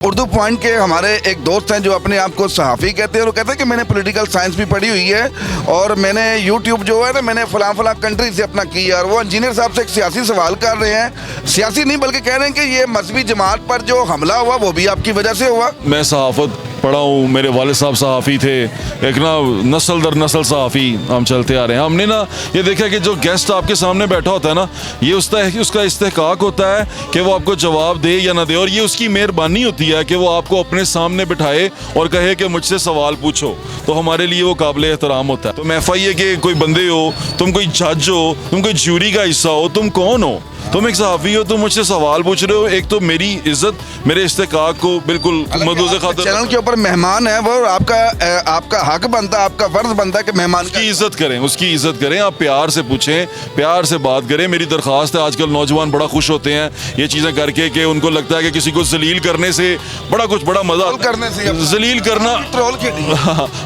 Urdu point के हमारे एक दोस्त हैं जो अपने आप को सहाफ़ी कहते हैं और वो कहते हैं कि मैंने पॉलिटिकल साइंस भी पढ़ी हुई है और मैंने यूट्यूब जो है ना मैंने फलां कंट्री से अपना किया। और वो इंजीनियर साहब से एक सियासी सवाल कर रहे हैं, सियासी नहीं बल्कि कह रहे हैं कि ये मजहबी जमात पर जो हमला हुआ वो भी आपकी वजह से हुआ। मैं सहाफ़त पढ़ा हूँ, मेरे वालिद साहब सहाफ़ी थे, एक ना नस्ल दर नस्ल सहाफ़ी हम चलते आ रहे हैं। हमने ना ये देखा कि जो गेस्ट आपके सामने बैठा होता है ना, ये उसका इस्तेहकाक होता है कि वो आपको जवाब दे या ना दे, और ये उसकी मेहरबानी होती है कि वो आपको अपने सामने बिठाए और कहे कि मुझसे सवाल पूछो, तो हमारे लिए वो काबिल एहतराम होता है। तुम FIA के कोई बंदे हो, तुम कोई जज हो, तुम कोई ज्यूरी का हिस्सा हो, तुम कौन हो? तुम एक सहाफ़ी हो, तुम मुझसे सवाल पूछ रहे हो। एक तो मेरी इज्जत, मेरे इस्तेहकाक को बिल्कुल मदूज़ खातिर चैनल के ऊपर मेहमान है वो, आपका हक बनता है, आपका फर्ज बनता है कि मेहमान की इज्जत करें, उसकी इज्जत करें। आप प्यार से पूछें, प्यार से बात करें। मेरी दरख्वास्त है, आजकल नौजवान बड़ा खुश होते हैं ये चीज़ें करके कि उनको लगता है कि किसी को जलील करने से बड़ा मज़ा करने से जलील करना ट्रोल के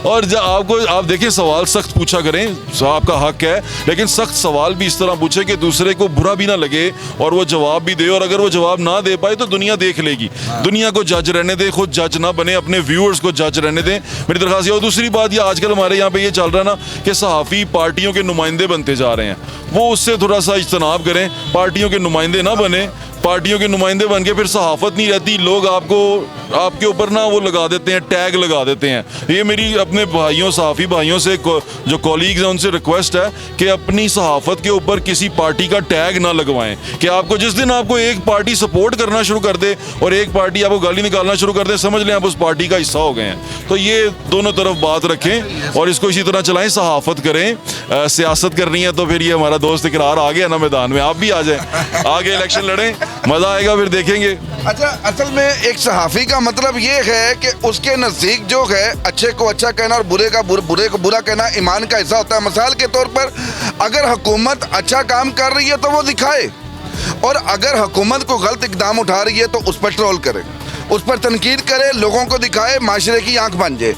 और जब आप देखें सवाल सख्त पूछा करें, आपका हक है, लेकिन सख्त सवाल भी इस तरह पूछे कि दूसरे को बुरा भी ना लगे और वो जवाब भी दे। और अगर वो जवाब ना दे पाए तो दुनिया देख लेगी, दुनिया को जज रहने दे, खुद जज ना बने, अपने व्यूअर्स को जज रहने दें। मेरी दरख्वास्त ये। और दूसरी बात, ये आजकल हमारे यहाँ पे ये चल रहा है ना कि सहाफ़ी पार्टियों के नुमाइंदे बनते जा रहे हैं, वो उससे थोड़ा सा इज्तनाब करें, पार्टियों के नुमाइंदे ना बने। पार्टियों के नुमाइंदे बन के फिर सहाफ़त नहीं रहती, लोग आपके ऊपर ना वो लगा देते हैं, टैग लगा देते हैं। ये मेरी अपने भाइयों, सहाफ़ी भाइयों से जो कॉलीग्स हैं उनसे रिक्वेस्ट है कि अपनी सहाफ़त के ऊपर किसी पार्टी का टैग ना लगवाएं। कि आपको जिस दिन आपको एक पार्टी सपोर्ट करना शुरू कर दे और एक पार्टी आपको गाली निकालना शुरू कर दे, समझ लें आप उस पार्टी का हिस्सा हो गए हैं। तो ये दोनों तरफ बात रखें और इसको इसी तरह चलाएं, सहाफ़त करें। सियासत करनी है तो फिर ये हमारा दोस्त इकरार आ गया ना मैदान में, आप भी आ जाएं, आगे इलेक्शन लड़ें, मज़ा आएगा, फिर देखेंगे। अच्छा, असल में एक सहाफ़ी का मतलब ये है कि उसके नज़दीक जो है अच्छे को अच्छा कहना और बुरे को बुरा कहना ईमान का हिस्सा होता है। मिसाल के तौर पर अगर हुकूमत अच्छा काम कर रही है तो वो दिखाए, और अगर हुकूमत को गलत इकदाम उठा रही है तो उस पर ट्रोल करे, उस पर तनकीद करे, लोगों को दिखाए, माशरे की आंख बन जाए।